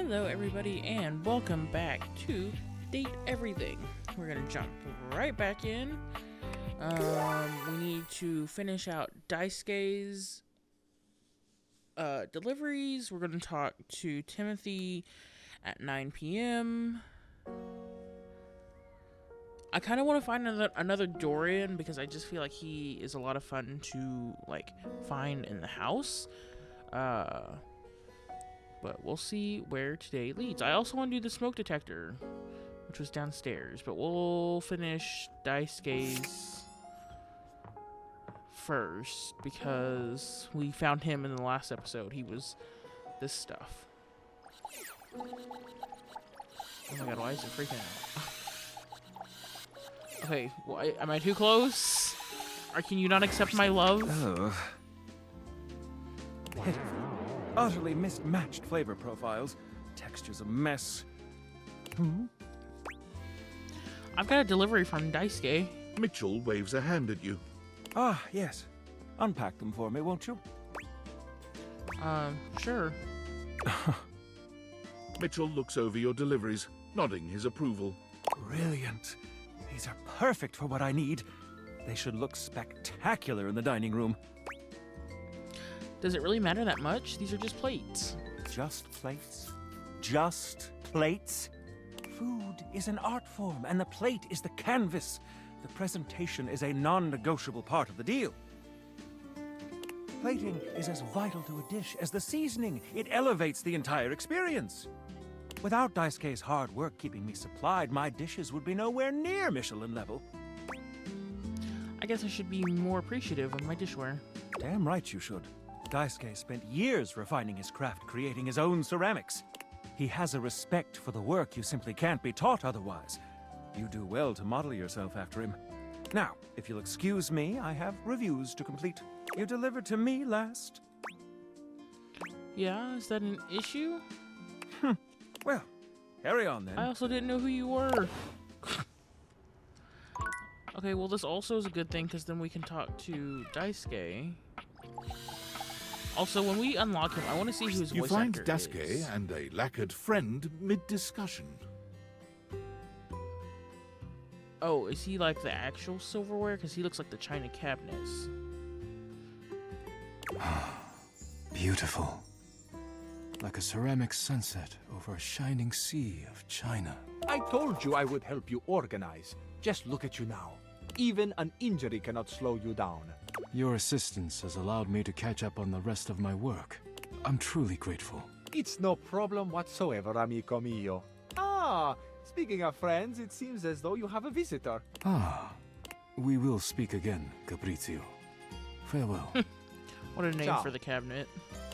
Hello everybody and welcome back to Date Everything. We're gonna jump right back in. We need to finish out Daisuke's deliveries. We're gonna talk to Timothy at 9 p.m. I kind of want to find another Dorian because I just feel like he is a lot of fun to find in the house. But we'll see where today leads. I also want to do the smoke detector, which was downstairs, but we'll finish Daisuke's first because we found him in the last episode. He was this stuff. Oh my god, why is it freaking out? Okay, well, am I too close? Or can you not accept my love? Oh. Pitiful. Utterly mismatched flavor profiles. Texture's a mess. I've got a delivery from Daisuke. Mitchell waves a hand at you. Ah, yes. Unpack them for me, won't you? Sure. Mitchell looks over your deliveries, nodding his approval. Brilliant. These are perfect for what I need. They should look spectacular in the dining room. Does it really matter that much? These are just plates. Just plates? Just plates? Food is an art form, and the plate is the canvas. The presentation is a non-negotiable part of the deal. Plating is as vital to a dish as the seasoning. It elevates the entire experience. Without Daisuke's hard work keeping me supplied, my dishes would be nowhere near Michelin level. I guess I should be more appreciative of my dishware. Damn right you should. Daisuke spent years refining his craft, creating his own ceramics. He has a respect for the work you simply can't be taught otherwise. You do well to model yourself after him. Now, if you'll excuse me, I have reviews to complete. You delivered to me last. Yeah, is that an issue? Well, carry on then. I also didn't know who you were. Okay, well this also is a good thing because then we can talk to Daisuke. Also, when we unlock him, I want to see who his You voice find actor is. Daisuke and a lacquered friend mid-discussion. Oh, is he like the actual silverware? Because he looks like the china cabinets. Beautiful. Like a ceramic sunset over a shining sea of china. I told you I would help you organize. Just look at you now. Even an injury cannot slow you down. Your assistance has allowed me to catch up on the rest of my work. I'm truly grateful. It's no problem whatsoever, amico mio. Ah, speaking of friends, it seems as though you have a visitor. Ah, we will speak again, Caprizio. Farewell. What a name Ciao. for the cabinet.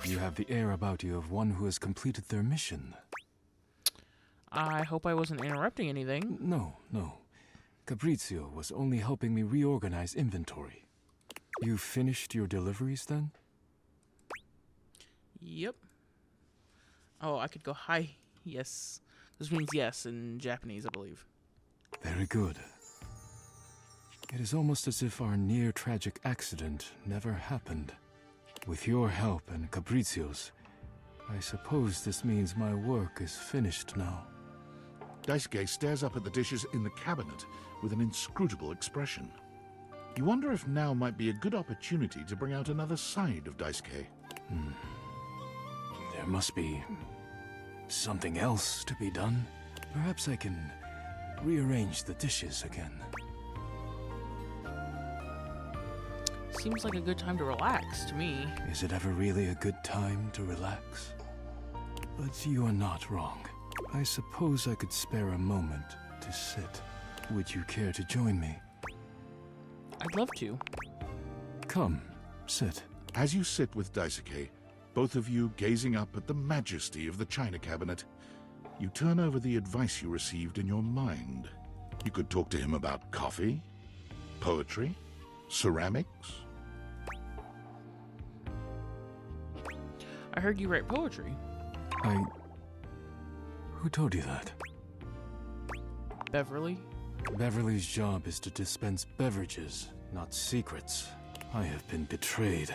You have the air about you of one who has completed their mission. I hope I wasn't interrupting anything. No. Caprizio was only helping me reorganize inventory. You finished your deliveries then? Yep. Oh, I could go hi. Yes. This means yes in Japanese, I believe. Very good. It is almost as if our near-tragic accident never happened. With your help and Caprizio's, I suppose this means my work is finished now. Daisuke stares up at the dishes in the cabinet with an inscrutable expression. You wonder if now might be a good opportunity to bring out another side of Daisuke. There must be something else to be done. Perhaps I can rearrange the dishes again. Seems like a good time to relax to me. Is it ever really a good time to relax? But you are not wrong. I suppose I could spare a moment to sit. Would you care to join me? I'd love to. Come, sit. As you sit with Daisuke, both of you gazing up at the majesty of the china cabinet, you turn over the advice you received in your mind. You could talk to him about coffee, poetry, ceramics. I heard you write poetry. Who told you that? Beverly? Beverly's job is to dispense beverages, not secrets. I have been betrayed.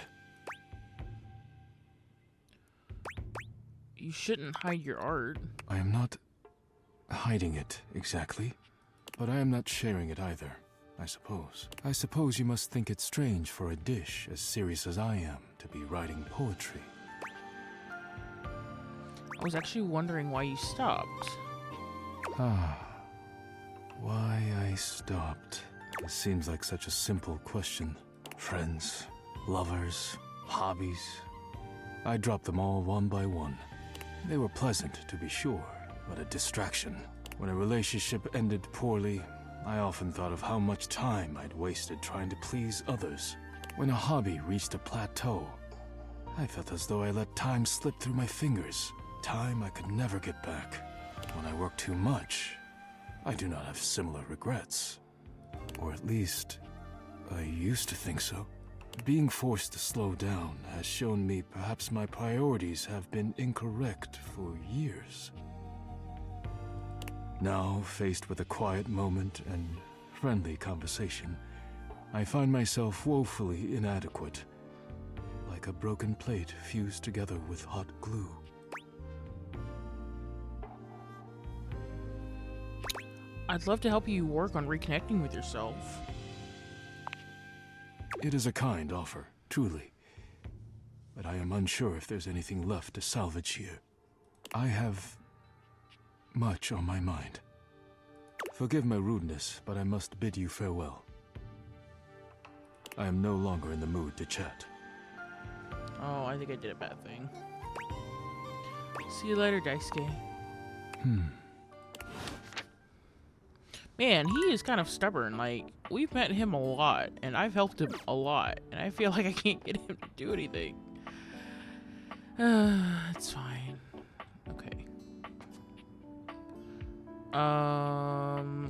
you shouldn't hide your art. I am not hiding it exactly, but I am not sharing it either, I suppose. I suppose you must think it strange for a dish as serious as I am to be writing poetry. I was actually wondering why you stopped. Why I stopped. It seems like such a simple question. Friends, lovers, hobbies. I dropped them all one by one. They were pleasant, to be sure, but a distraction. When a relationship ended poorly, I often thought of how much time I'd wasted trying to please others. When a hobby reached a plateau, I felt as though I let time slip through my fingers. Time I could never get back. When I work too much, I do not have similar regrets. Or at least, I used to think so. Being forced to slow down has shown me perhaps my priorities have been incorrect for years. Now, faced with a quiet moment and friendly conversation, I find myself woefully inadequate, like a broken plate fused together with hot glue. I'd love to help you work on reconnecting with yourself. It is a kind offer, truly. But I am unsure if there's anything left to salvage here. I have much on my mind. Forgive my rudeness, but I must bid you farewell. I am no longer in the mood to chat. Oh, I think I did a bad thing. See you later, Daisuke. Man, he is kind of stubborn. Like, we've met him a lot, and I've helped him a lot, and I feel like I can't get him to do anything. It's fine. Okay.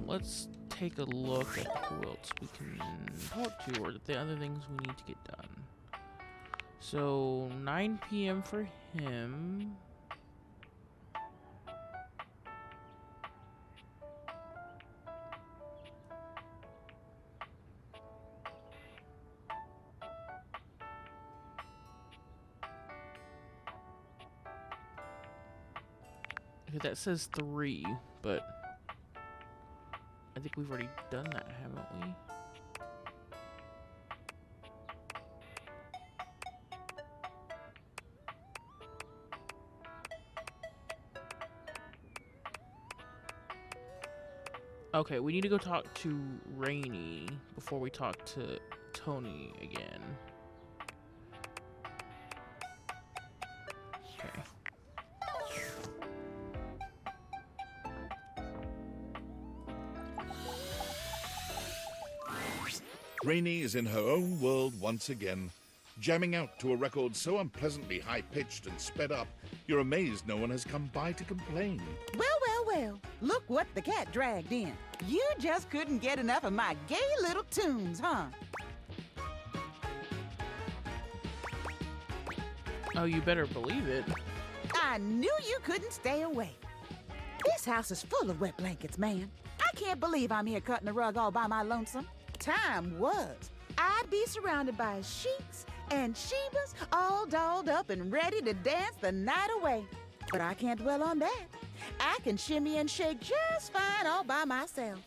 Let's take a look at who else we can talk to, or the other things we need to get done. So, 9 p.m. for him. Okay, that says 3, but I think we've already done that, haven't we? Okay, we need to go talk to Rainy before we talk to Tony again. Okay. Rainey is in her own world once again, jamming out to a record so unpleasantly high-pitched and sped up, you're amazed no one has come by to complain. Well, look what the cat dragged in. You just couldn't get enough of my gay little tunes, huh? Oh, you better believe it. I knew you couldn't stay away. This house is full of wet blankets, man. I can't believe I'm here cutting the rug all by my lonesome. Time was, I'd be surrounded by sheets and Shebas all dolled up and ready to dance the night away. But I can't dwell on that. I can shimmy and shake just fine all by myself.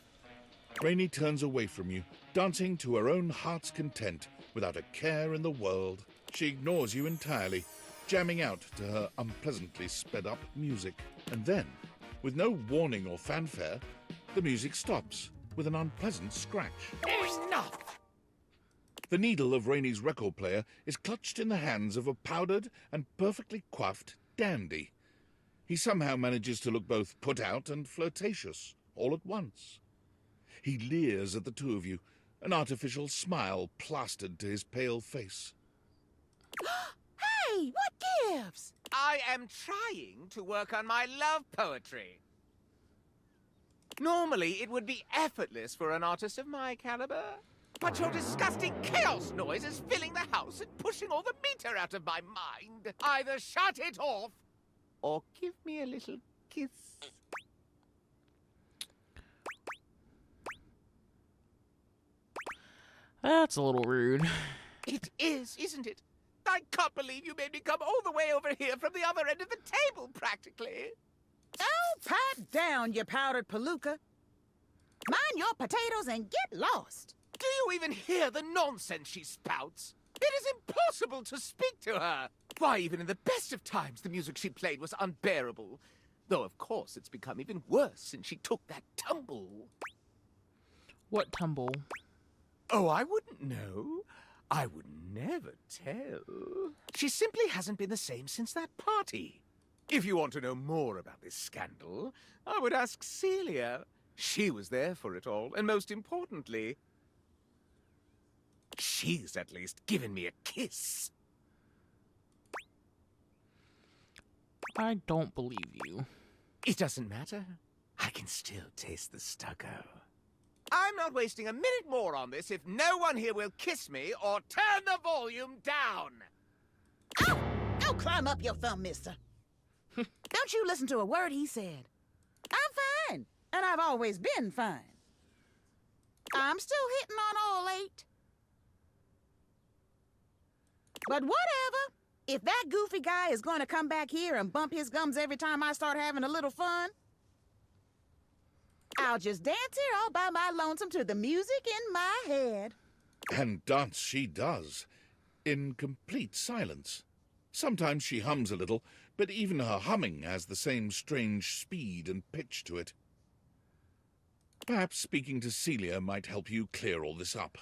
Rainey turns away from you, dancing to her own heart's content, without a care in the world. She ignores you entirely, jamming out to her unpleasantly sped-up music. And then, with no warning or fanfare, the music stops with an unpleasant scratch. Enough! The needle of Rainey's record player is clutched in the hands of a powdered and perfectly coiffed dandy. He somehow manages to look both put out and flirtatious, all at once. He leers at the two of you, an artificial smile plastered to his pale face. Hey, what gives? I am trying to work on my love poetry. Normally, it would be effortless for an artist of my caliber. But your disgusting chaos noise is filling the house and pushing all the meter out of my mind. Either shut it off, or give me a little kiss. That's a little rude. It is, isn't it? I can't believe you made me come all the way over here from the other end of the table, practically. Oh, pipe down, you powdered palooka. Mind your potatoes and get lost. Do you even hear the nonsense she spouts? It is impossible to speak to her. Why, even in the best of times, the music she played was unbearable. Though, of course, it's become even worse since she took that tumble. What tumble? Oh, I wouldn't know. I would never tell. She simply hasn't been the same since that party. If you want to know more about this scandal, I would ask Celia. She was there for it all, and most importantly, she's at least given me a kiss. I don't believe you. It doesn't matter. I can still taste the stucco. I'm not wasting a minute more on this if no one here will kiss me or turn the volume down. Ow! Go climb up your thumb, mister. Don't you listen to a word he said. I'm fine, and I've always been fine. I'm still hitting on all 8. But whatever. If that goofy guy is going to come back here and bump his gums every time I start having a little fun, I'll just dance here all by my lonesome to the music in my head. And dance she does, in complete silence. Sometimes she hums a little, but even her humming has the same strange speed and pitch to it. Perhaps speaking to Celia might help you clear all this up.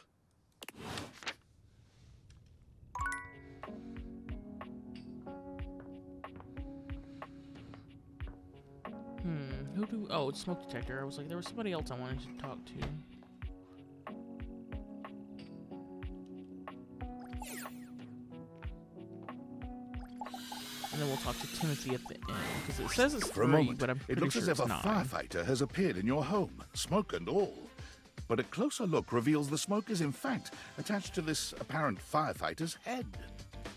Oh, it's smoke detector. I was like, there was somebody else I wanted to talk to. And then we'll talk to Timothy at the end, because it says it's For a free, moment, but I'm it pretty looks sure as if it's a not. firefighter has appeared in your home, smoke and all. But a closer look reveals the smoke is in fact attached to this apparent firefighter's head.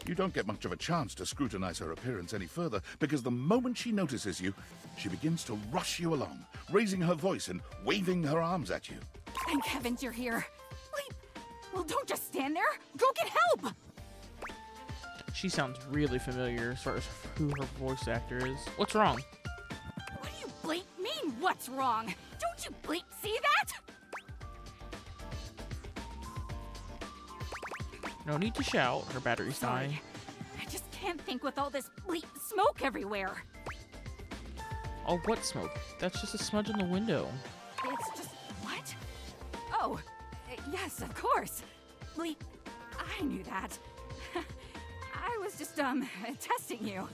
You don't get much of a chance to scrutinize her appearance any further, because the moment she notices you, she begins to rush you along, raising her voice and waving her arms at you. Thank heavens you're here. Wait, well, don't just stand there. Go get help! She sounds really familiar as far as who her voice actor is. What's wrong? What do you bleep mean, what's wrong? Don't you bleep see that? No need to shout. Her battery's dying. Sorry. I just can't think with all this bleep smoke everywhere. Oh, what smoke? That's just a smudge on the window. It's just... what? Oh, yes, of course. Bleep, I knew that. I was just, testing you.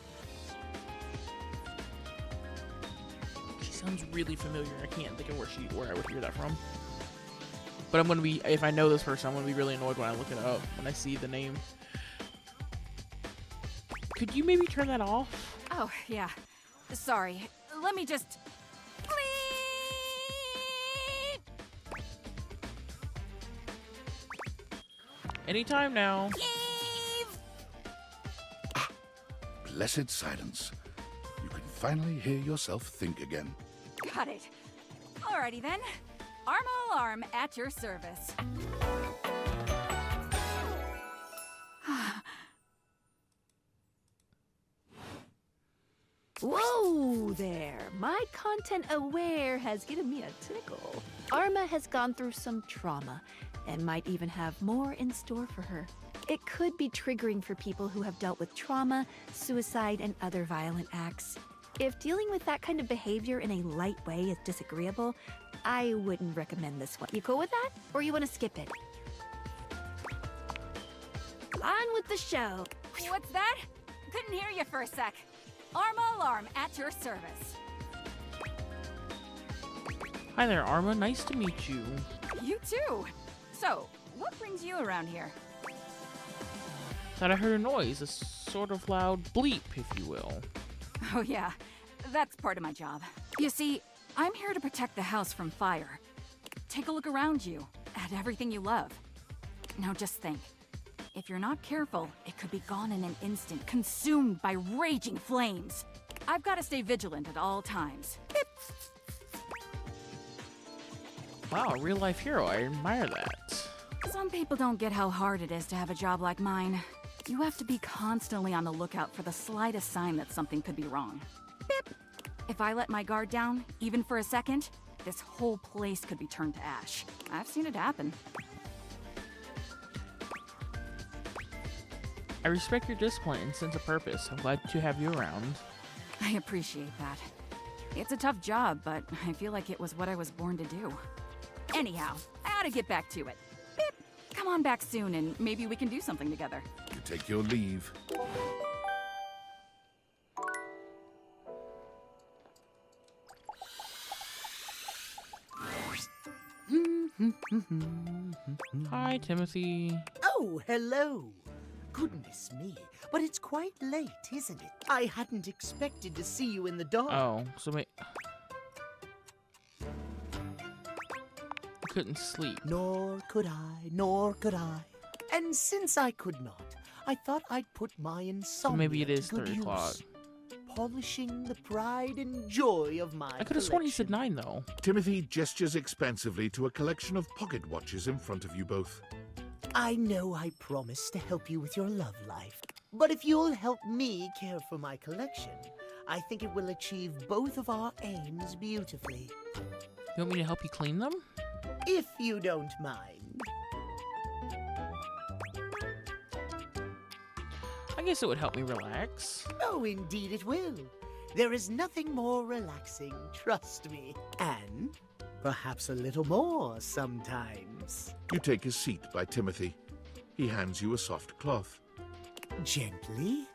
She sounds really familiar. I can't think of where I would hear that from. But I'm gonna be, if I know this person, I'm gonna be really annoyed when I look it up, when I see the name. Could you maybe turn that off? Oh, yeah. Sorry. Let me just... bleep! Anytime now. Eve! Blessed silence. You can finally hear yourself think again. Got it. Alrighty then. Armo Alarm at your service. Whoa there! My content aware has given me a tickle. Arma has gone through some trauma and might even have more in store for her. It could be triggering for people who have dealt with trauma, suicide, and other violent acts. If dealing with that kind of behavior in a light way is disagreeable, I wouldn't recommend this one. You cool with that? Or you want to skip it? On with the show. What's that? Couldn't hear you for a sec. Arma Alarm at your service. Hi there, Arma. Nice to meet you. You too. So, what brings you around here? Thought I heard a noise, a sort of loud bleep, if you will. Oh yeah, that's part of my job. You see, I'm here to protect the house from fire. Take a look around you, at everything you love. Now just think, if you're not careful, it could be gone in an instant, consumed by raging flames. I've got to stay vigilant at all times. Wow, a real-life hero. I admire that. Some people don't get how hard it is to have a job like mine. You have to be constantly on the lookout for the slightest sign that something could be wrong. Bip! If I let my guard down, even for a second, this whole place could be turned to ash. I've seen it happen. I respect your discipline and sense of purpose. I'm glad to have you around. I appreciate that. It's a tough job, but I feel like it was what I was born to do. Anyhow, I ought to get back to it. Bip! Come on back soon and maybe we can do something together. You take your leave. Hi, Timothy. Oh, hello. Goodness me, but it's quite late, isn't it? I hadn't expected to see you in the dark. Oh, so wait. You couldn't sleep. Nor could I. And since I could not, I thought I'd put my insomnia So maybe it is to good 3 o'clock. use, polishing the pride and joy of my I could have sworn he said collection. 9, though. Timothy gestures expansively to a collection of pocket watches in front of you both. I know I promised to help you with your love life, but if you'll help me care for my collection, I think it will achieve both of our aims beautifully. You want me to help you clean them? If you don't mind. I guess it would help me relax. Oh, indeed it will. There is nothing more relaxing, trust me. And perhaps a little more sometimes. You take a seat by Timothy. He hands you a soft cloth. Gently,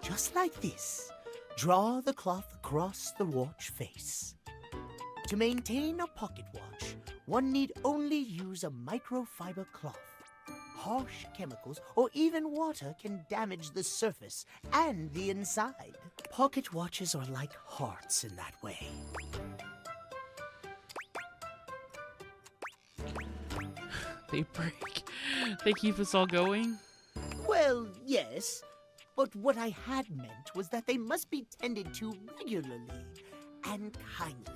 just like this, draw the cloth across the watch face. To maintain a pocket watch, one need only use a microfiber cloth. Harsh chemicals or even water can damage the surface and the inside. Pocket watches are like hearts in that way. They break. They keep us all going. Well, yes, but what I had meant was that they must be tended to regularly and kindly.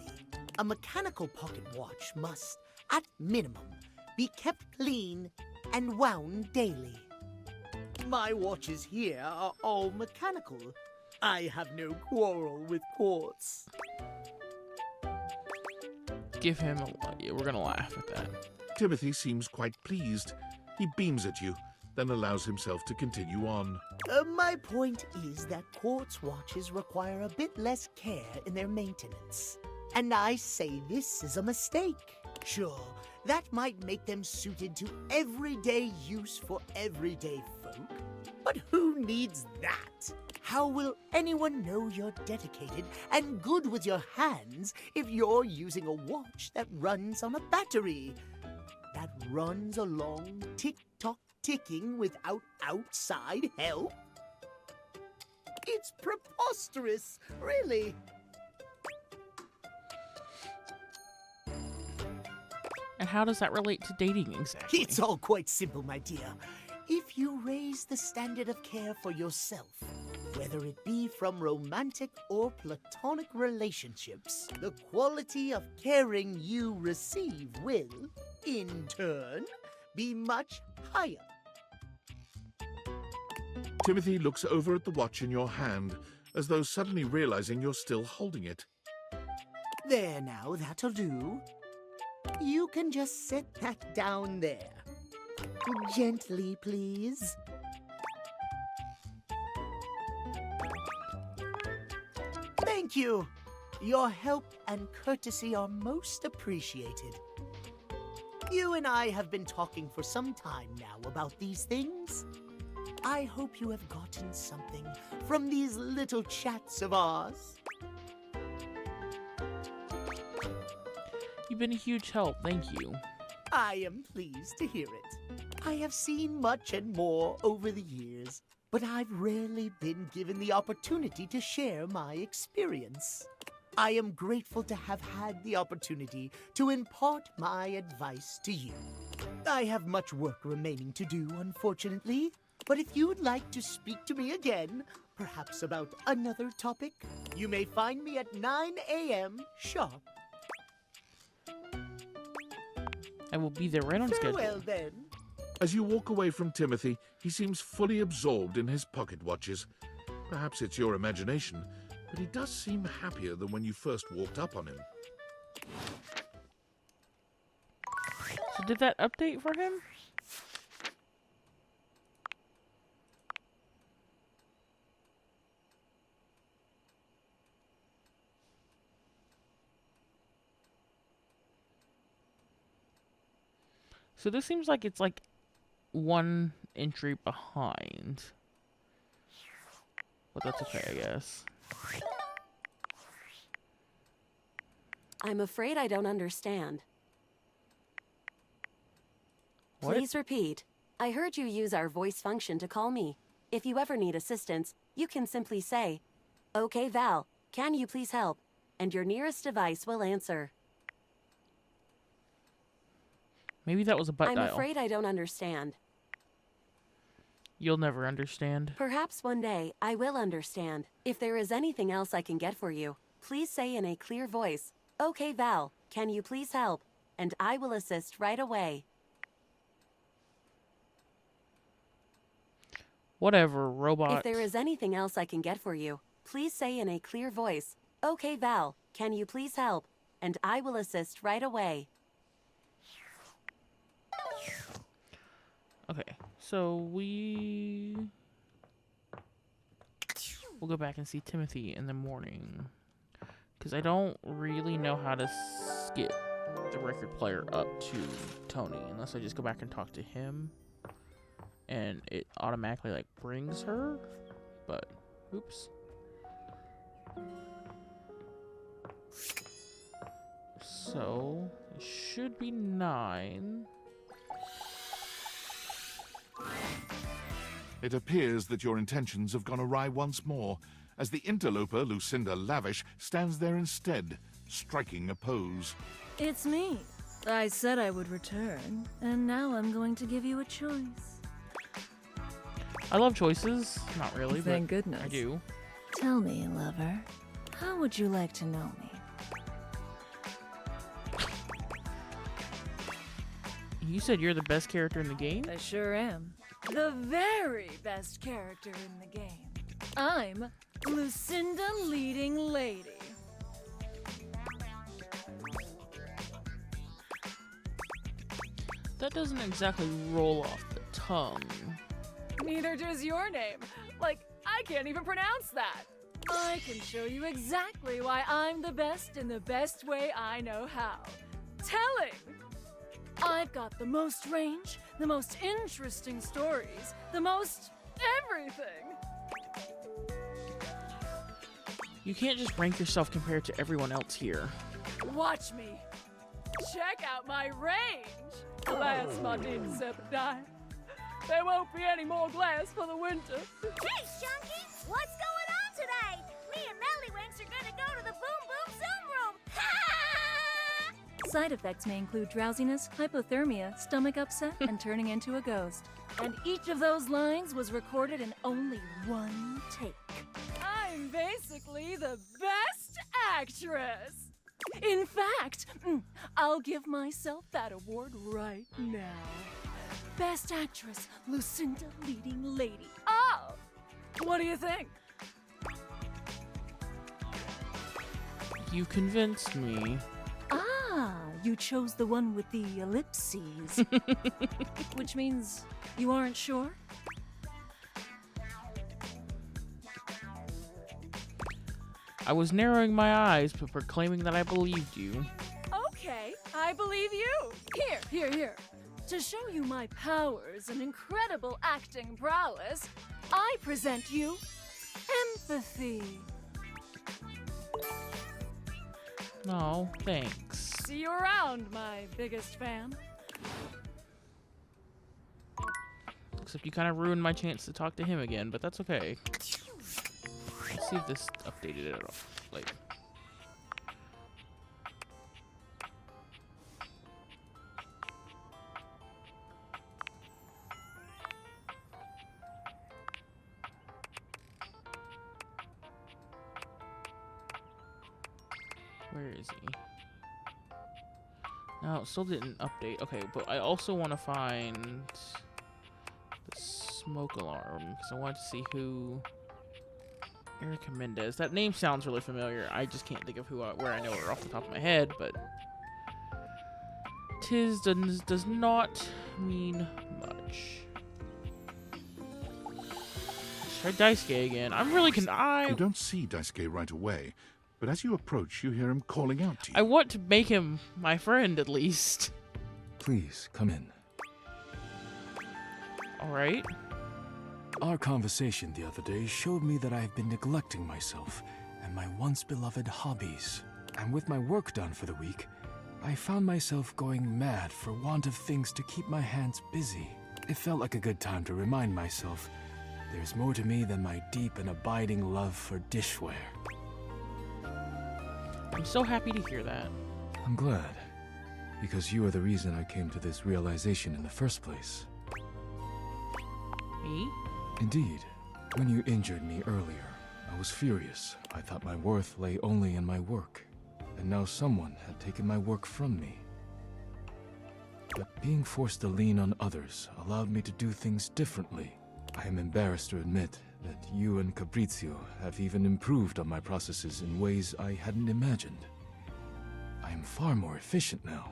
A mechanical pocket watch must, at minimum, be kept clean and wound daily. My watches here are all mechanical. I have no quarrel with quartz. Give him a... Yeah, we're gonna laugh at that. Timothy seems quite pleased. He beams at you, then allows himself to continue on. My point is that quartz watches require a bit less care in their maintenance. And I say this is a mistake. Sure, that might make them suited to everyday use for everyday folk. But who needs that? How will anyone know you're dedicated and good with your hands if you're using a watch that runs on a battery? That runs along tick-tock ticking without outside help? It's preposterous, really. And how does that relate to dating exactly? It's all quite simple, my dear. If you raise the standard of care for yourself, whether it be from romantic or platonic relationships, the quality of caring you receive will, in turn, be much higher. Timothy looks over at the watch in your hand, as though suddenly realizing you're still holding it. There now, that'll do. You can just set that down there. Gently, please. Thank you. Your help and courtesy are most appreciated. You and I have been talking for some time now about these things. I hope you have gotten something from these little chats of ours. You've been a huge help, thank you. I am pleased to hear it. I have seen much and more over the years, but I've rarely been given the opportunity to share my experience. I am grateful to have had the opportunity to impart my advice to you. I have much work remaining to do, unfortunately, but if you'd like to speak to me again, perhaps about another topic, you may find me at 9 a.m. sharp. I will be there right on Farewell, schedule. then. As you walk away from Timothy, he seems fully absorbed in his pocket watches. Perhaps it's your imagination, but he does seem happier than when you first walked up on him. So did that update for him? So this seems like it's like one entry behind. But that's okay, I guess. I'm afraid I don't understand. What? Please repeat. I heard you use our voice function to call me. If you ever need assistance, you can simply say, "Okay, Val, can you please help?" And your nearest device will answer. Maybe that was a butt I'm dial. afraid I don't understand. You'll never understand. Perhaps one day I will understand. If there is anything else I can get for you, please say in a clear voice, "Okay, Val, can you please help?" And I will assist right away. Whatever, robot. If there is anything else I can get for you, please say in a clear voice, "Okay, Val, can you please help?" And I will assist right away. Okay, so we'll go back and see Timothy in the morning. Because I don't really know how to skip the record player up to Tony unless I just go back and talk to him. And it automatically like brings her. But, oops. So, it should be 9. It appears that your intentions have gone awry once more, as the interloper, Lucinda Lavish, stands there instead, striking a pose. It's me. I said I would return, and now I'm going to give you a choice. I love choices. Not really, Thank but goodness. I do. Tell me, lover, how would you like to know me? You said you're the best character in the game? I sure am. The very best character in the game. I'm Lucinda Leading Lady. That doesn't exactly roll off the tongue. Neither does your name. Like, I can't even pronounce that. I can show you exactly why I'm the best in the best way I know how. Telling! I've got the most range, the most interesting stories, the most everything. You can't just rank yourself compared to everyone else here. Watch me. Check out my range. Alas, my dear Serpentine. There won't be any more glass for the winter. Hey, Shunky! What's going on today? Me and Mellywinks are gonna go to the Boom Boom Zoom Room! Side effects may include drowsiness, hypothermia, stomach upset, and turning into a ghost. And each of those lines was recorded in only one take. I'm basically the best actress! In fact, I'll give myself that award right now. Best Actress, Lucinda Leading Lady. Oh! What do you think? You convinced me. Ah, you chose the one with the ellipses. Which means you aren't sure? I was narrowing my eyes but proclaiming that I believed you. Okay, I believe you. Here. To show you my powers and incredible acting prowess, I present you empathy. No, thanks. See you around, my biggest fan. Except you kind of ruined my chance to talk to him again, but that's okay. Let's see if this updated it at all. Like, where is he? No, it still didn't update. Okay, but I also want to find the smoke alarm because I wanted to see who Erica Mendez. That name sounds really familiar. I just can't think of where I know her off the top of my head, but tis does not mean much. Let's try Daisuke again. I'm really You don't see Daisuke right away, but as you approach, you hear him calling out to you. I want to make him my friend at least. Please, come in. Alright. Our conversation the other day showed me that I have been neglecting myself and my once beloved hobbies. And with my work done for the week, I found myself going mad for want of things to keep my hands busy. It felt like a good time to remind myself there's more to me than my deep and abiding love for dishware. I'm so happy to hear that. I'm glad, because you are the reason I came to this realization in the first place. Me? Indeed. When you injured me earlier, I was furious. I thought my worth lay only in my work, and now someone had taken my work from me. But being forced to lean on others allowed me to do things differently. I am embarrassed to admit that you and Caprizio have even improved on my processes in ways I hadn't imagined. I am far more efficient now.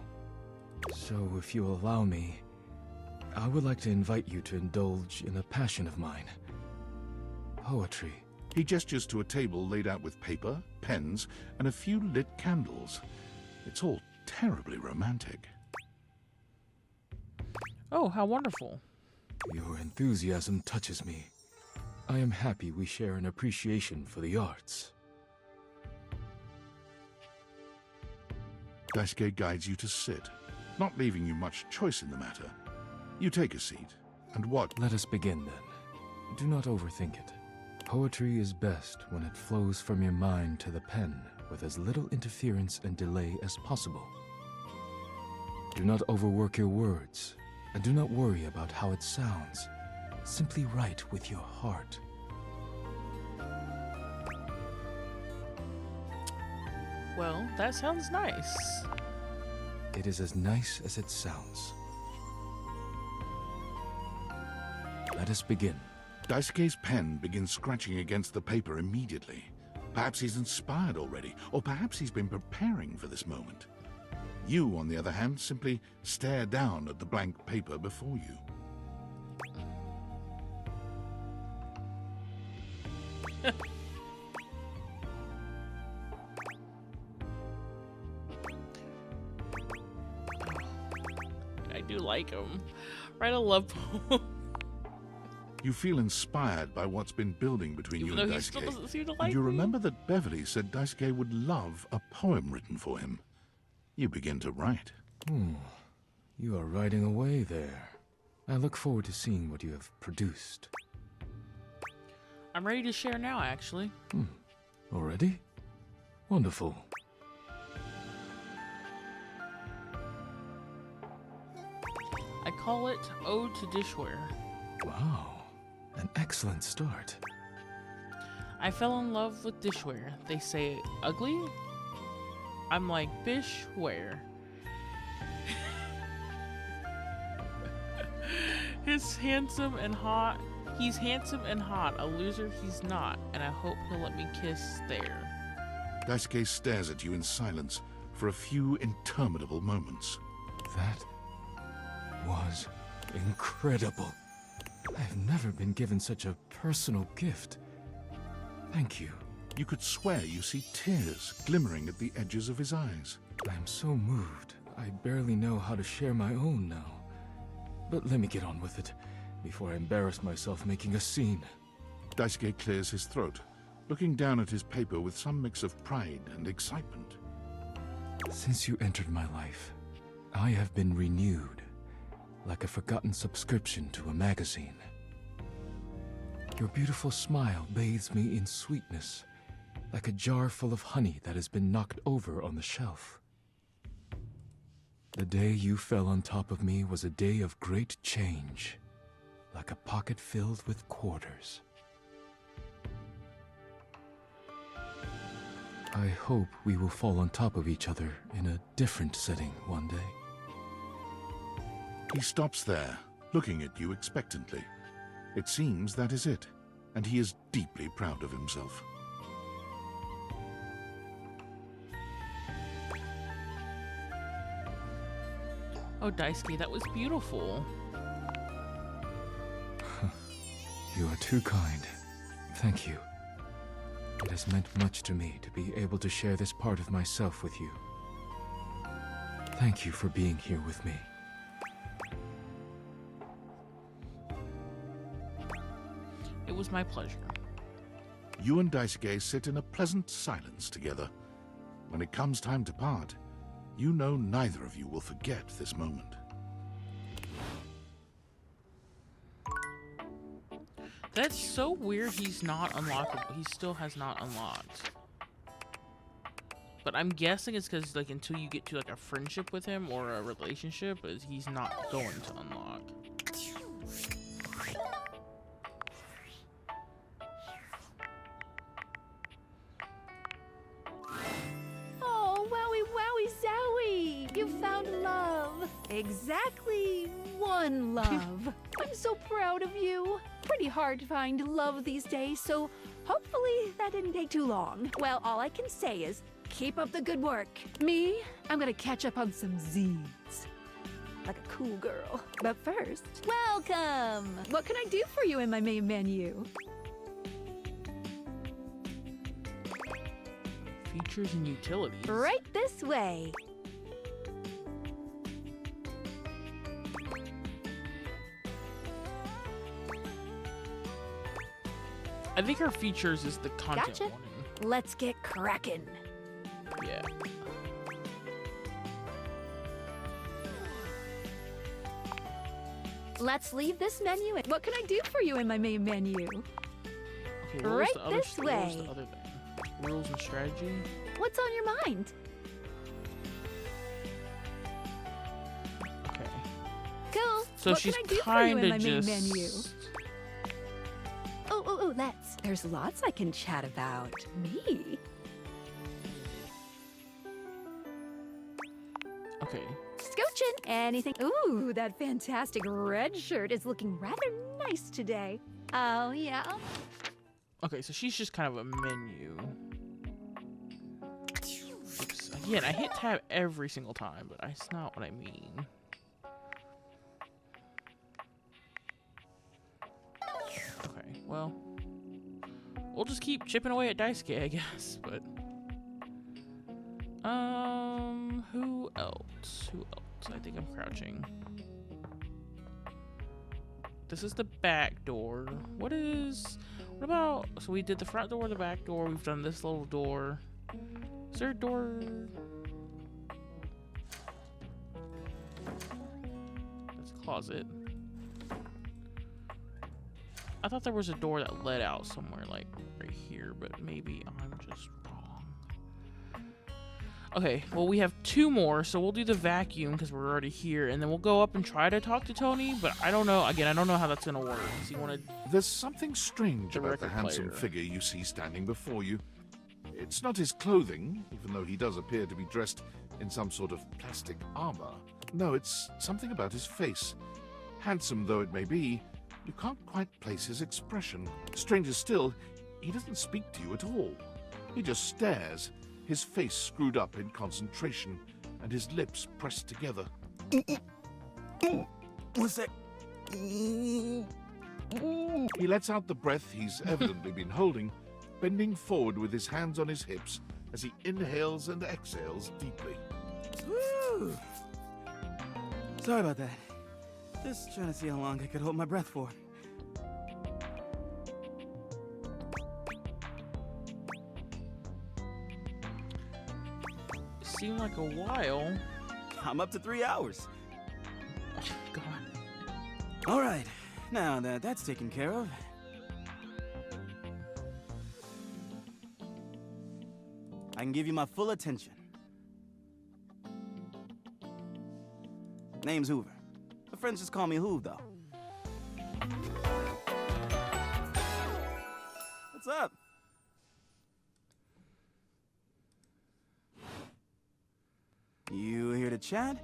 So if you allow me, I would like to invite you to indulge in a passion of mine. Poetry. He gestures to a table laid out with paper, pens, and a few lit candles. It's all terribly romantic. Oh, how wonderful. Your enthusiasm touches me. I am happy we share an appreciation for the arts. Daisuke guides you to sit, not leaving you much choice in the matter. You take a seat, and what? Let us begin then. Do not overthink it. Poetry is best when it flows from your mind to the pen with as little interference and delay as possible. Do not overwork your words, and do not worry about how it sounds. Simply write with your heart. Well, that sounds nice. It is as nice as it sounds. Let us begin. Daisuke's pen begins scratching against the paper immediately. Perhaps he's inspired already, or perhaps he's been preparing for this moment. You, on the other hand, simply stare down at the blank paper before you. I do like him. Write a love poem. You feel inspired by what's been building between Even you and though he still Daisuke. doesn't seem to And like you me. remember that Beverly said Daisuke would love a poem written for him. You begin to write. You are writing away there. I look forward to seeing what you have produced. I'm ready to share now, actually. Already? Wonderful. I call it Ode to Dishware. Wow. An excellent start. I fell in love with dishware. They say ugly? I'm like, bishware. He's handsome and hot. He's handsome and hot. A loser he's not. And I hope he'll let me kiss there. Daisuke stares at you in silence for a few interminable moments. That was incredible. I've never been given such a personal gift. Thank you. You could swear you see tears glimmering at the edges of his eyes. I am so moved. I barely know how to share my own now. But let me get on with it, before I embarrass myself making a scene. Daisuke clears his throat, looking down at his paper with some mix of pride and excitement. Since you entered my life, I have been renewed, like a forgotten subscription to a magazine. Your beautiful smile bathes me in sweetness, like a jar full of honey that has been knocked over on the shelf. The day you fell on top of me was a day of great change, like a pocket filled with quarters. I hope we will fall on top of each other in a different setting one day. He stops there, looking at you expectantly. It seems that is it, and he is deeply proud of himself. Oh, Daisuke, that was beautiful. You are too kind. Thank you. It has meant much to me to be able to share this part of myself with you. Thank you for being here with me. It was my pleasure. You and Daisuke sit in a pleasant silence together. When it comes time to part, you know neither of you will forget this moment. That's so weird he's not unlockable. He still has not unlocked. But I'm guessing it's because, like, until you get to, like, a friendship with him or a relationship, he's not going to unlock. Oh, wowie, wowie, zowie! You found love. Exactly one love. I'm so proud of you. Pretty hard to find love these days, so hopefully that didn't take too long. Well, all I can say is keep up the good work. Me, I'm gonna catch up on some Z's. Like a cool girl. But first, welcome! What can I do for you in my main menu? Features and utilities. Right this way. I think our features is the content Gotcha. warning. Let's get crackin'. Yeah. Let's leave this menu. What can I do for you in my main menu? Okay, what was Right the other this what was way. the other thing? Rules and strategy? What's on your mind? Okay. Cool. So what she's can I do for you in my kinda main menu? just... Oh, let's. There's lots I can chat about. Me? Okay. Scoochin'. Anything? Ooh, that fantastic red shirt is looking rather nice today. Oh, yeah? Okay, so she's just kind of a menu. Oops. Again, I hit tab every single time, but that's not what I mean. Okay, well, we'll just keep chipping away at Daisuke, I guess, but... who else? Who else? I think I'm crouching. This is the back door. What about, so we did the front door, the back door, we've done this little door. Is there a door? That's a closet. I thought there was a door that led out somewhere, like right here, but maybe I'm just wrong. Okay, well, we have two more, so we'll do the vacuum because we're already here, and then we'll go up and try to talk to Tony, but I don't know. Again, I don't know how that's gonna work. Does he want to? There's something strange The about the record handsome player. figure you see standing before you. It's not his clothing, even though he does appear to be dressed in some sort of plastic armor. No, it's something about his face. Handsome though it may be, you can't quite place his expression. Stranger still, he doesn't speak to you at all. He just stares, his face screwed up in concentration, and his lips pressed together. What's that? He lets out the breath he's evidently been holding, bending forward with his hands on his hips as he inhales and exhales deeply. Woo! Sorry about that. Just trying to see how long I could hold my breath for. Seemed like a while. I'm up to 3 hours. God. All right, now that that's taken care of. I can give you my full attention. Name's Hoover. My friends just call me Hoove, though. What's up? You here to chat?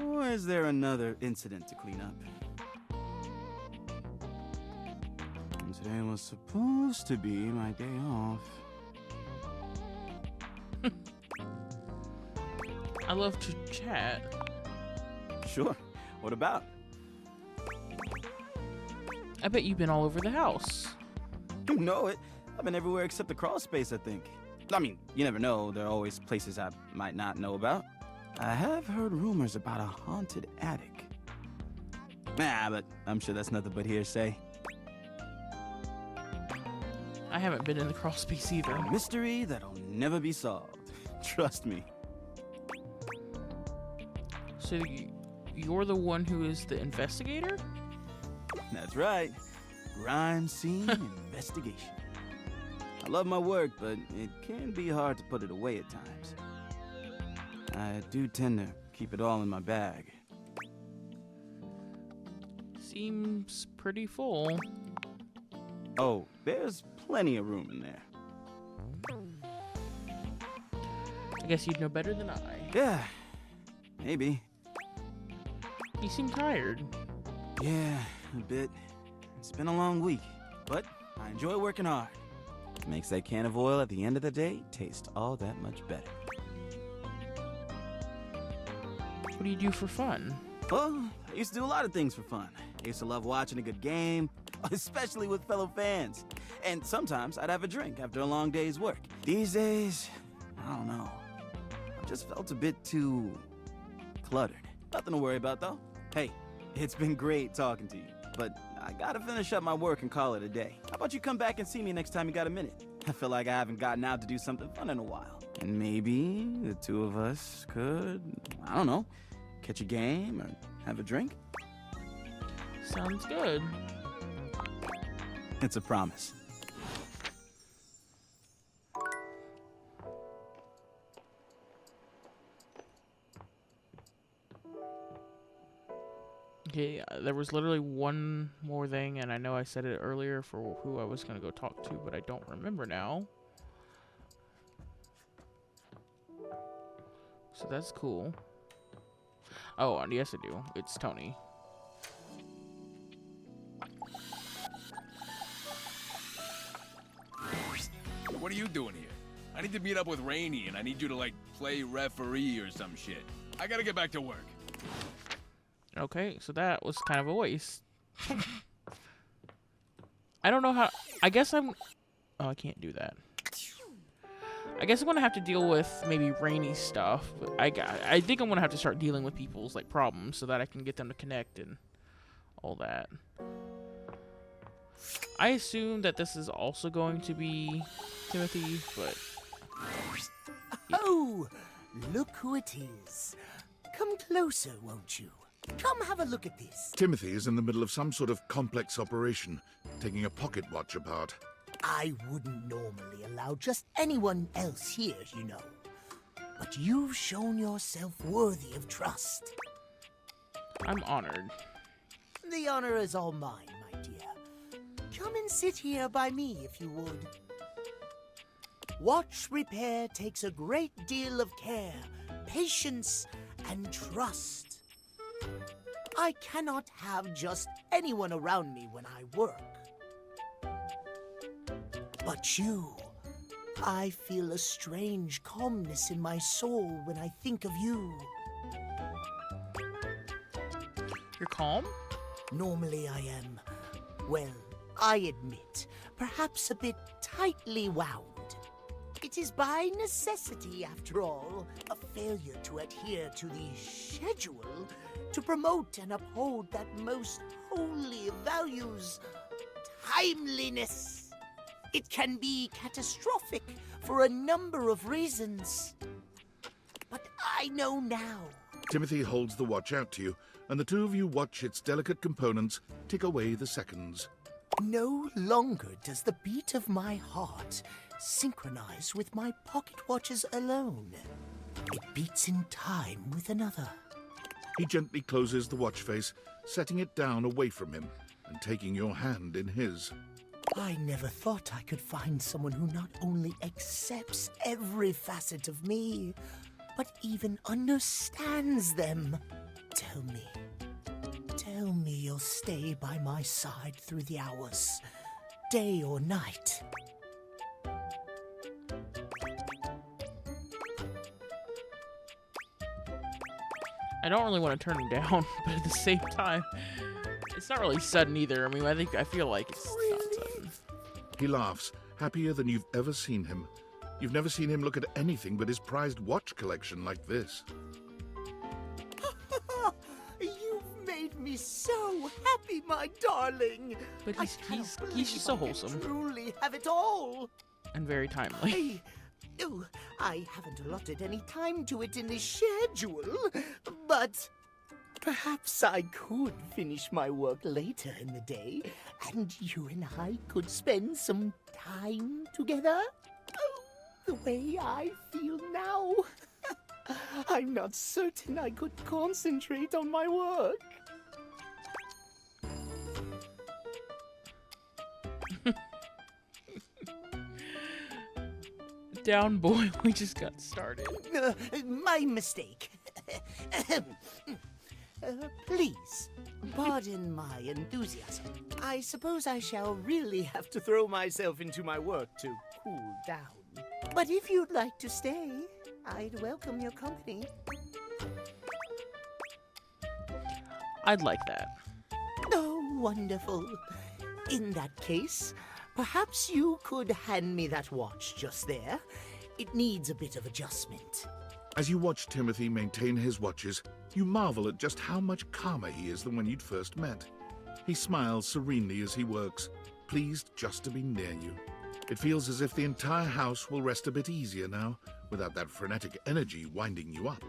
Or is there another incident to clean up? Today was supposed to be my day off. I love to chat. Sure. What about? I bet you've been all over the house. You know it. I've been everywhere except the crawl space, I think. I mean, you never know. There are always places I might not know about. I have heard rumors about a haunted attic. Nah, but I'm sure that's nothing but hearsay. I haven't been in the crawl space either. A mystery that'll never be solved. Trust me. So you're the one who is the investigator? That's right. Crime scene investigation. I love my work, but it can be hard to put it away at times. I do tend to keep it all in my bag. Seems pretty full. Oh, there's plenty of room in there. I guess you'd know better than I. Yeah, maybe. You seem tired. Yeah, a bit. It's been a long week, but I enjoy working hard. Makes that can of oil at the end of the day taste all that much better. What do you do for fun? Well, I used to do a lot of things for fun. I used to love watching a good game, especially with fellow fans. And sometimes I'd have a drink after a long day's work. These days, I don't know. I just felt a bit too cluttered. Nothing to worry about, though. Hey, it's been great talking to you, but I gotta finish up my work and call it a day. How about you come back and see me next time you got a minute? I feel like I haven't gotten out to do something fun in a while. And maybe the two of us could, I don't know, catch a game or have a drink? Sounds good. It's a promise. Okay, there was literally one more thing, and I know I said it earlier for who I was going to go talk to, but I don't remember now. So that's cool. Oh, and yes I do. It's Tony. What are you doing here? I need to meet up with Rainey, and I need you to, like, play referee or some shit. I gotta get back to work. Okay, so that was kind of a waste. I don't know how... I guess I'm... Oh, I can't do that. I guess I'm going to have to deal with maybe Rainy stuff. But I think I'm going to have to start dealing with people's like problems so that I can get them to connect and all that. I assume that this is also going to be Timothy, but... Oh, look who it is. Come closer, won't you? Come have a look at this. Timothy is in the middle of some sort of complex operation, taking a pocket watch apart. I wouldn't normally allow just anyone else here, you know. But you've shown yourself worthy of trust. I'm honored. The honor is all mine, my dear. Come and sit here by me, if you would. Watch repair takes a great deal of care, patience, and trust. I cannot have just anyone around me when I work. But you, I feel a strange calmness in my soul when I think of you. You're calm? Normally I am, well, I admit, perhaps a bit tightly wound. It is by necessity, after all, a failure to adhere to the schedule to promote and uphold that most holy of values, timeliness. It can be catastrophic for a number of reasons. But I know now. Timothy holds the watch out to you, and the two of you watch its delicate components tick away the seconds. No longer does the beat of my heart synchronize with my pocket watches alone. It beats in time with another. He gently closes the watch face, setting it down away from him, and taking your hand in his. I never thought I could find someone who not only accepts every facet of me, but even understands them. Tell me you'll stay by my side through the hours, day or night. I don't really want to turn him down, but at the same time, it's not really sudden either. I mean, I feel like it's not sudden. He laughs, happier than you've ever seen him. You've never seen him look at anything but his prized watch collection like this. You've made me so happy, my darling. But he's just so wholesome. Truly have it all. And very timely. I haven't allotted any time to it in the schedule, but perhaps I could finish my work later in the day, and you and I could spend some time together. Oh, the way I feel now. I'm not certain I could concentrate on my work. Down, boy. We just got started. My mistake. Please, pardon my enthusiasm. I suppose I shall really have to throw myself into my work to cool down. But if you'd like to stay, I'd welcome your company. I'd like that. Oh, wonderful. In that case, perhaps you could hand me that watch just there. It needs a bit of adjustment. As you watch Timothy maintain his watches, you marvel at just how much calmer he is than when you'd first met. He smiles serenely as he works, pleased just to be near you. It feels as if the entire house will rest a bit easier now, without that frenetic energy winding you up.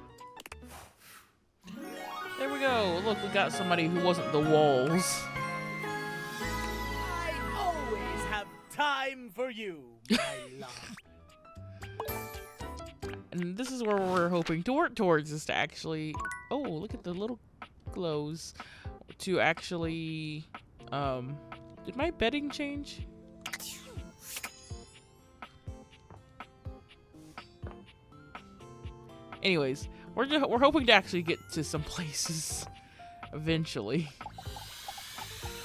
There we go. Look, we got somebody who wasn't the walls. I always have time for you, my love. And this is where we're hoping to work towards, is to actually... Oh, look at the little glows. To actually... Did my bedding change? Anyways, we're hoping to actually get to some places eventually.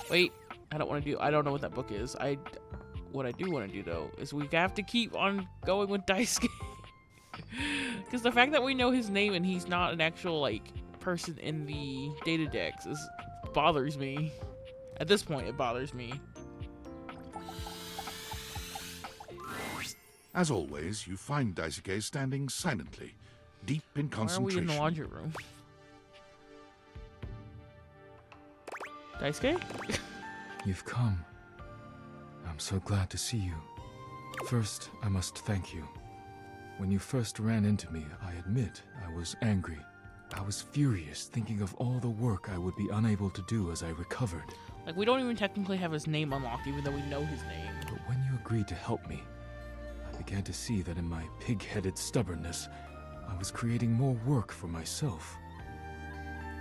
Wait, I don't know what that book is. What I do want to do though is we have to keep on going with Daisuke. Because the fact that we know his name and he's not an actual like person in the data decks bothers me. At this point, it bothers me. As always, you find Daisuke standing silently, deep in concentration. Why are we in the laundry room? Daisuke? You've come. I'm so glad to see you. First, I must thank you. When you first ran into me, I admit I was angry. I was furious, thinking of all the work I would be unable to do as I recovered. Like, we don't even technically have his name unlocked, even though we know his name. But when you agreed to help me, I began to see that in my pig-headed stubbornness, I was creating more work for myself.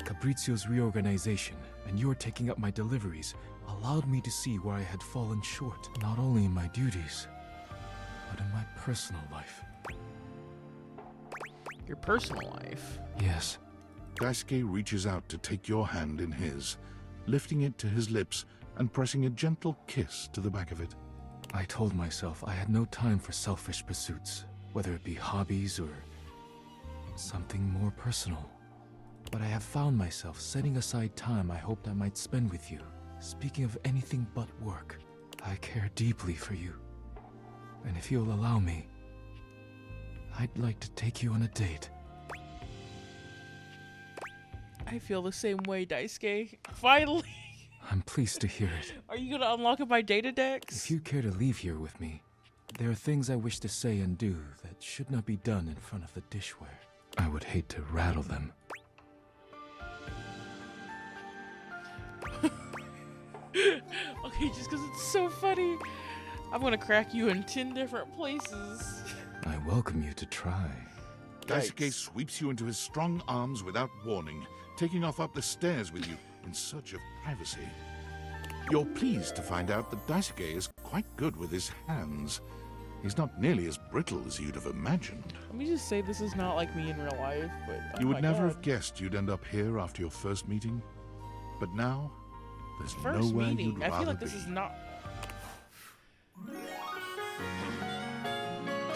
Capriccio's reorganization and your taking up my deliveries allowed me to see where I had fallen short, not only in my duties, but in my personal life. Your personal life? Yes. Daisuke reaches out to take your hand in his, lifting it to his lips and pressing a gentle kiss to the back of it. I told myself I had no time for selfish pursuits, whether it be hobbies or something more personal. But I have found myself setting aside time I hoped I might spend with you. Speaking of anything but work, I care deeply for you. And if you'll allow me, I'd like to take you on a date. I feel the same way, Daisuke. Finally! I'm pleased to hear it. Are you gonna unlock my data decks? If you care to leave here with me, there are things I wish to say and do that should not be done in front of the dishware. I would hate to rattle them. Okay, just because it's so funny, I'm gonna crack you in 10 different places. I welcome you to try. Daisuke sweeps you into his strong arms without warning, taking off up the stairs with you in search of privacy. You're pleased to find out that Daisuke is quite good with his hands. He's not nearly as brittle as you'd have imagined. Let me just say this is not like me in real life, but oh You would my never God. have guessed you'd end up here after your first meeting. But now, there's First nowhere meeting. you'd I feel rather like this be. is not.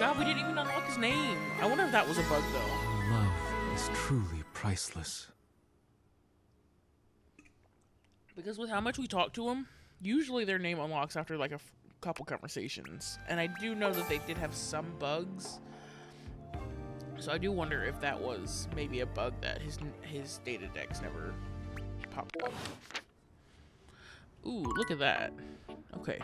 God, we didn't even unlock his name. I wonder if that was a bug, though. Love is truly priceless. Because with how much we talk to him, usually their name unlocks after like a couple conversations. And I do know that they did have some bugs. So I do wonder if that was maybe a bug that his data decks never popped up. Ooh, look at that. Okay.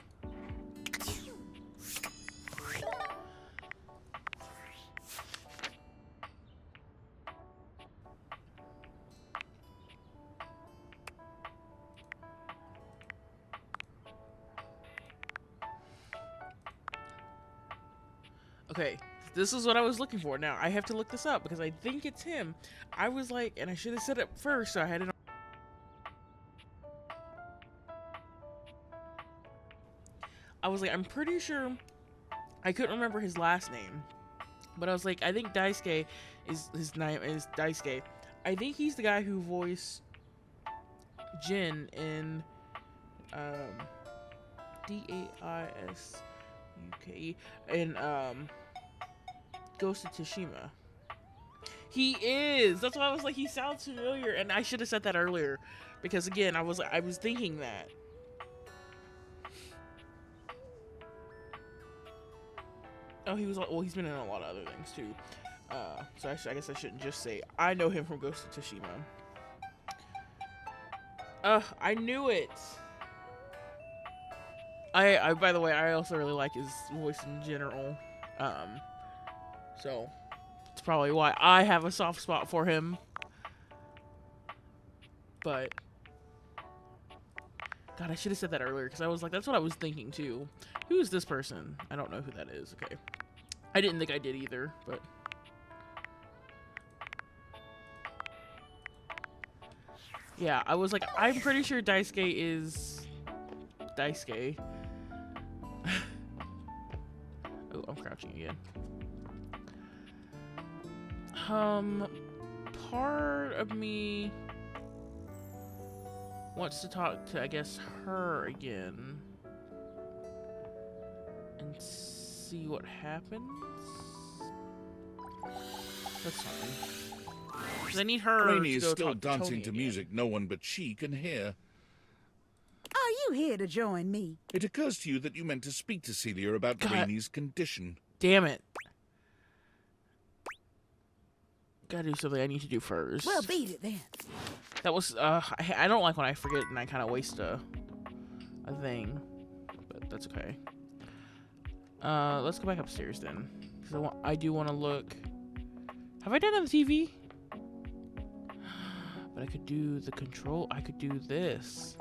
Okay, this is what I was looking for. Now, I have to look this up because I think it's him. I was like, and I should have said it first, so I had it on. I was like, I'm pretty sure I couldn't remember his last name. But I was like, I think Daisuke is his name is Daisuke. I think he's the guy who voiced Jin in D-A-I-S-U-K-E in Ghost of Tsushima. He is. That's why I was like, he sounds familiar, and I should have said that earlier because again, I was thinking that. Oh, he was. Well, he's been in a lot of other things too. So I guess I shouldn't just say I know him from Ghost of Tsushima. I knew it. I by the way, I also really like his voice in general. So it's probably why I have a soft spot for him. But God, I should have said that earlier because I was like, that's what I was thinking too. Who is this person? I don't know who that is. Okay. I didn't think I did either, but yeah, I was like, I'm pretty sure Daisuke is Daisuke. Oh, I'm crouching again. Part of me wants to talk to, I guess, her again and see what happens. That's fine. Because I need her Rainey to is go still talk to dancing Tony to again. music no one but she can hear. Are you here to join me? It occurs to you that you meant to speak to Celia about God. Rainey's condition. Damn it. Gotta do something I need to do first. Well, beat it then. That was, I don't like when I forget and I kind of waste a thing. But that's okay. Let's go back upstairs then. Because I do want to look. Have I done it on the TV? But I could do the control. I could do this.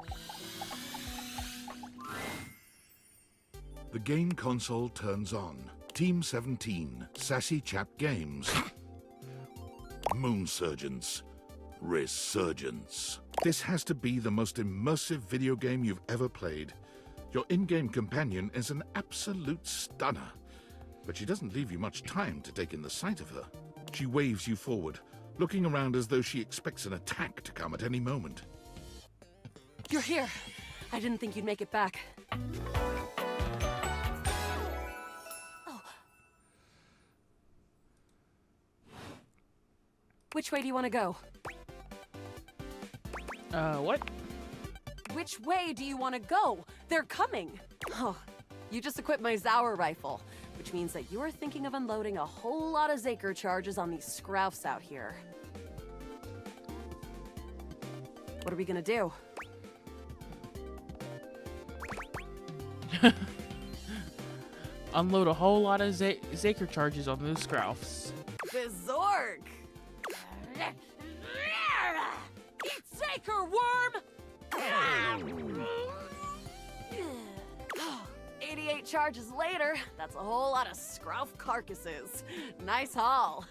The game console turns on. Team 17, Sassy Chap Games. Moon Surgeons. Resurgence. This has to be the most immersive video game you've ever played. Your in-game companion is an absolute stunner. But she doesn't leave you much time to take in the sight of her. She waves you forward, looking around as though she expects an attack to come at any moment. You're here. I didn't think you'd make it back. Oh. Which way do you want to go? What? Which way do you want to go? They're coming. Oh, you just equipped my Zauer rifle, which means that you're thinking of unloading a whole lot of Zaker charges on these scroufs out here. What are we gonna do? Unload a whole lot of Zaker charges on those scroufs. Bizork! Eat Zaker, worm! 88 charges later, that's a whole lot of scrouf carcasses. Nice haul.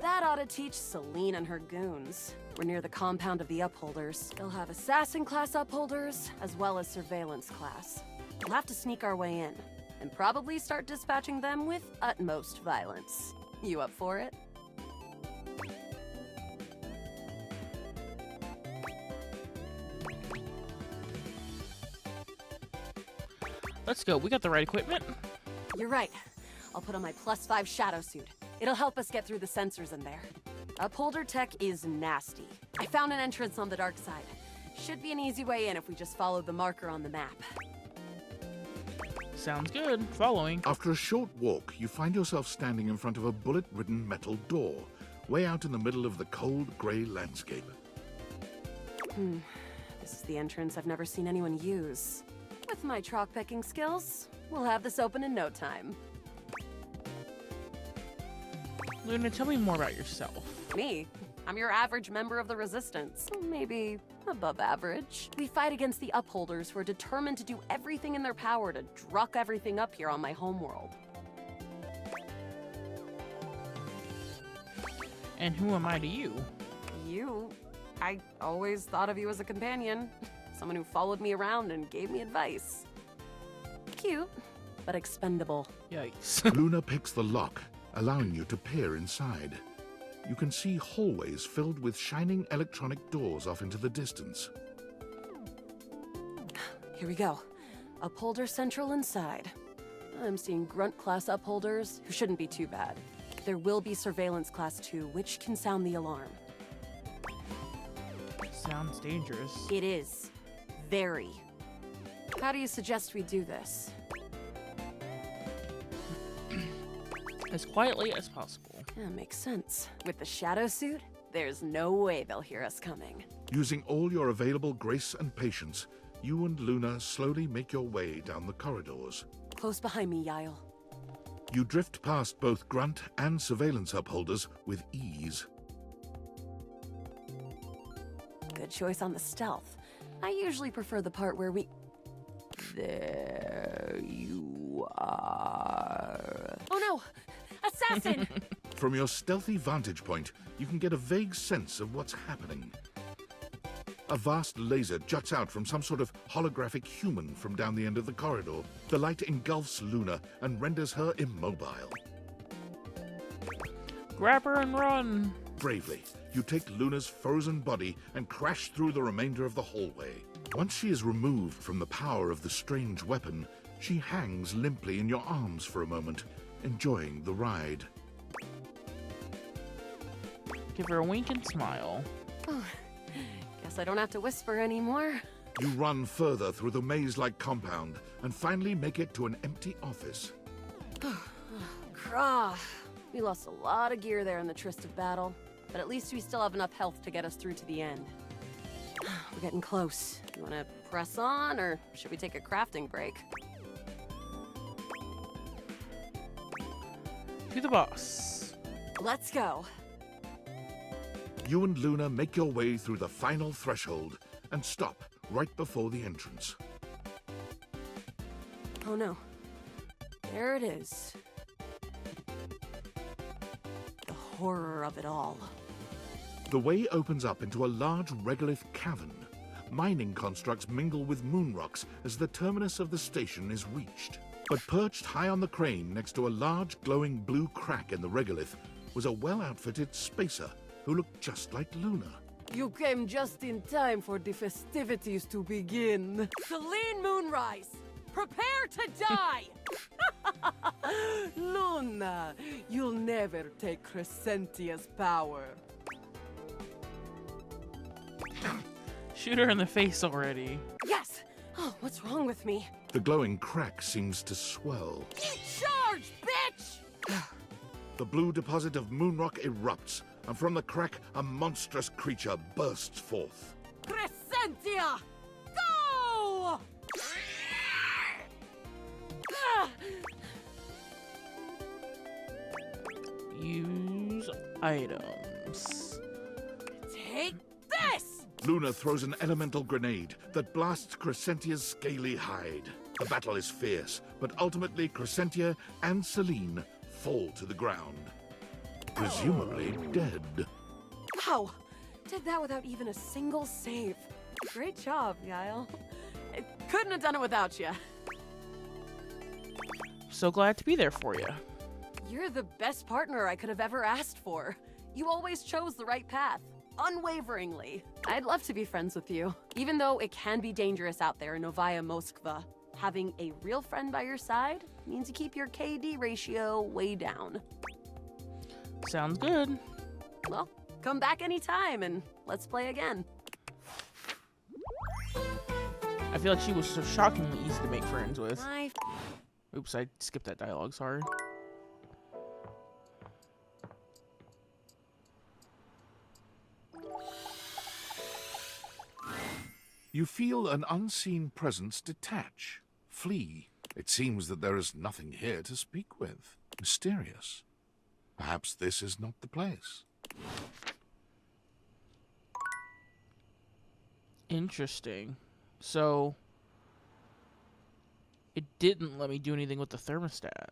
That ought to teach Celine and her goons. We're near the compound of the Upholders. They'll have assassin class Upholders, as well as surveillance class. We'll have to sneak our way in, and probably start dispatching them with utmost violence. You up for it? Let's go. We got the right equipment. You're right. I'll put on my +5 shadow suit. It'll help us get through the sensors in there. Upholder tech is nasty. I found an entrance on the dark side. Should be an easy way in if we just follow the marker on the map. Sounds good. Following. After a short walk, you find yourself standing in front of a bullet-ridden metal door, way out in the middle of the cold, grey landscape. This is the entrance I've never seen anyone use. With my chalk picking skills, we'll have this open in no time. Luna, tell me more about yourself. Me? I'm your average member of the Resistance. Maybe above average. We fight against the Upholders who are determined to do everything in their power to druck everything up here on my homeworld. And who am I to you? You? I always thought of you as a companion. Someone who followed me around and gave me advice. Cute, but expendable. Yikes. Luna picks the lock, allowing you to peer inside. You can see hallways filled with shining electronic doors off into the distance. Here we go. Upholder Central inside. I'm seeing Grunt class upholders, who shouldn't be too bad. There will be Surveillance Class 2, which can sound the alarm. Sounds dangerous. It is. Very. How do you suggest we do this? As quietly as possible. Yeah, makes sense. With the shadow suit, there's no way they'll hear us coming. Using all your available grace and patience, you and Luna slowly make your way down the corridors. Close behind me, Yael. You drift past both Grunt and Surveillance Upholders with ease. Good choice on the stealth. I usually prefer the part where we... There you are. Oh no! Assassin! From your stealthy vantage point, you can get a vague sense of what's happening. A vast laser juts out from some sort of holographic human from down the end of the corridor. The light engulfs Luna and renders her immobile. Grab her and run! Bravely, you take Luna's frozen body and crash through the remainder of the hallway. Once she is removed from the power of the strange weapon, she hangs limply in your arms for a moment, enjoying the ride. Give her a wink and smile. Oh, guess I don't have to whisper anymore. You run further through the maze-like compound and finally make it to an empty office. Krah. We lost a lot of gear there in the tryst of battle, but at least we still have enough health to get us through to the end. We're getting close. You want to press on, or should we take a crafting break? To the boss. Let's go. You and Luna make your way through the final threshold and stop right before the entrance. Oh no. There it is. The horror of it all. The way opens up into a large regolith cavern. Mining constructs mingle with moon rocks as the terminus of the station is reached. But perched high on the crane next to a large glowing blue crack in the regolith was a well-outfitted spacer who looked just like Luna. You came just in time for the festivities to begin. Celine Moonrise, prepare to die! Luna, you'll never take Crescentia's power. Shoot her in the face already. Yes! Oh, what's wrong with me? The glowing crack seems to swell. Charge, bitch! The blue deposit of moonrock erupts, and from the crack, a monstrous creature bursts forth. Crescentia! Go! Use items. Take this! Luna throws an elemental grenade that blasts Crescentia's scaly hide. The battle is fierce, but ultimately Crescentia and Celine fall to the ground, presumably dead. Wow! Did that without even a single save. Great job, Yael. I couldn't have done it without you. So glad to be there for you. You're the best partner I could have ever asked for. You always chose the right path, unwaveringly. I'd love to be friends with you, even though it can be dangerous out there in Novaya Moskva. Having a real friend by your side means you keep your KD ratio way down. Sounds good. Well, come back anytime and let's play again. I feel like she was so shockingly easy to make friends with. My Oops, I skipped that dialogue, sorry. You feel an unseen presence detach, flee. It seems that there is nothing here to speak with. Mysterious. Perhaps this is not the place. Interesting. So, it didn't let me do anything with the thermostat.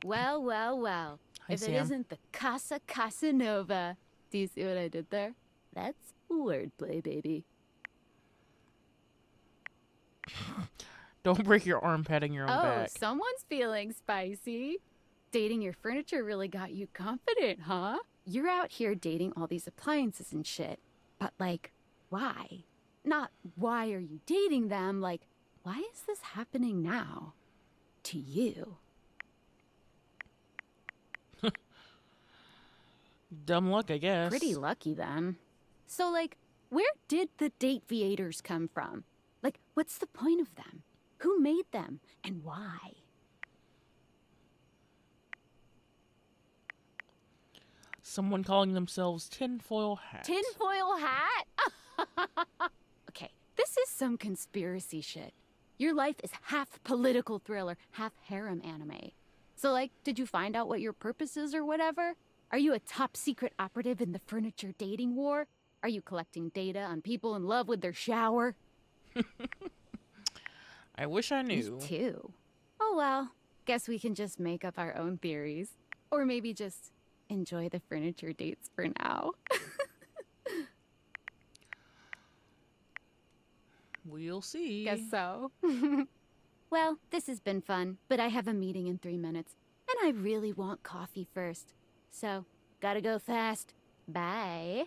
Well, well, well. Hi, If Sam. it isn't the Casa Casanova. Do you see what I did there? That's wordplay, baby. Don't break your arm patting your own Oh, back. someone's feeling spicy. Dating your furniture really got you confident, huh? You're out here dating all these appliances and shit. But, like, why? Not why are you dating them, like, why is this happening now? To you. Dumb luck, I guess. Pretty lucky then. So, like, where did the date viators come from? Like, what's the point of them? Who made them? And why? Someone calling themselves Tinfoil Hat. Tinfoil hat? Okay, this is some conspiracy shit. Your life is half political thriller, half harem anime. So, like, did you find out what your purpose is or whatever? Are you a top secret operative in the furniture dating war? Are you collecting data on people in love with their shower? I wish I knew. Me too. Oh well, guess we can just make up our own theories. Or maybe just enjoy the furniture dates for now. We'll see. Guess so. Well, this has been fun, but I have a meeting in 3 minutes, and I really want coffee first. So, gotta go fast. Bye.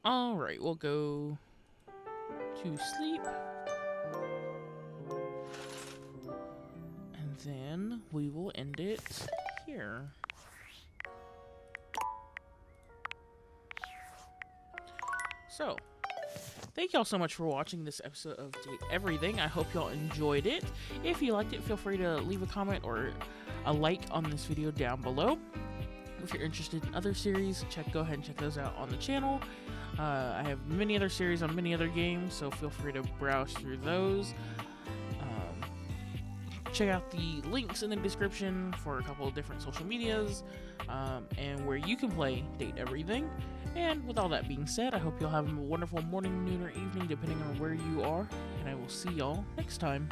Alright, we'll go to sleep. And then we will end it here. So, thank y'all so much for watching this episode of Date Everything. I hope y'all enjoyed it. If you liked it, feel free to leave a comment or a like on this video down below. If you're interested in other series, go ahead and check those out on the channel. I have many other series on many other games, so feel free to browse through those. Check out the links in the description for a couple of different social medias and where you can play Date Everything. And with all that being said, I hope you'll have a wonderful morning, noon, or evening, depending on where you are. And I will see y'all next time.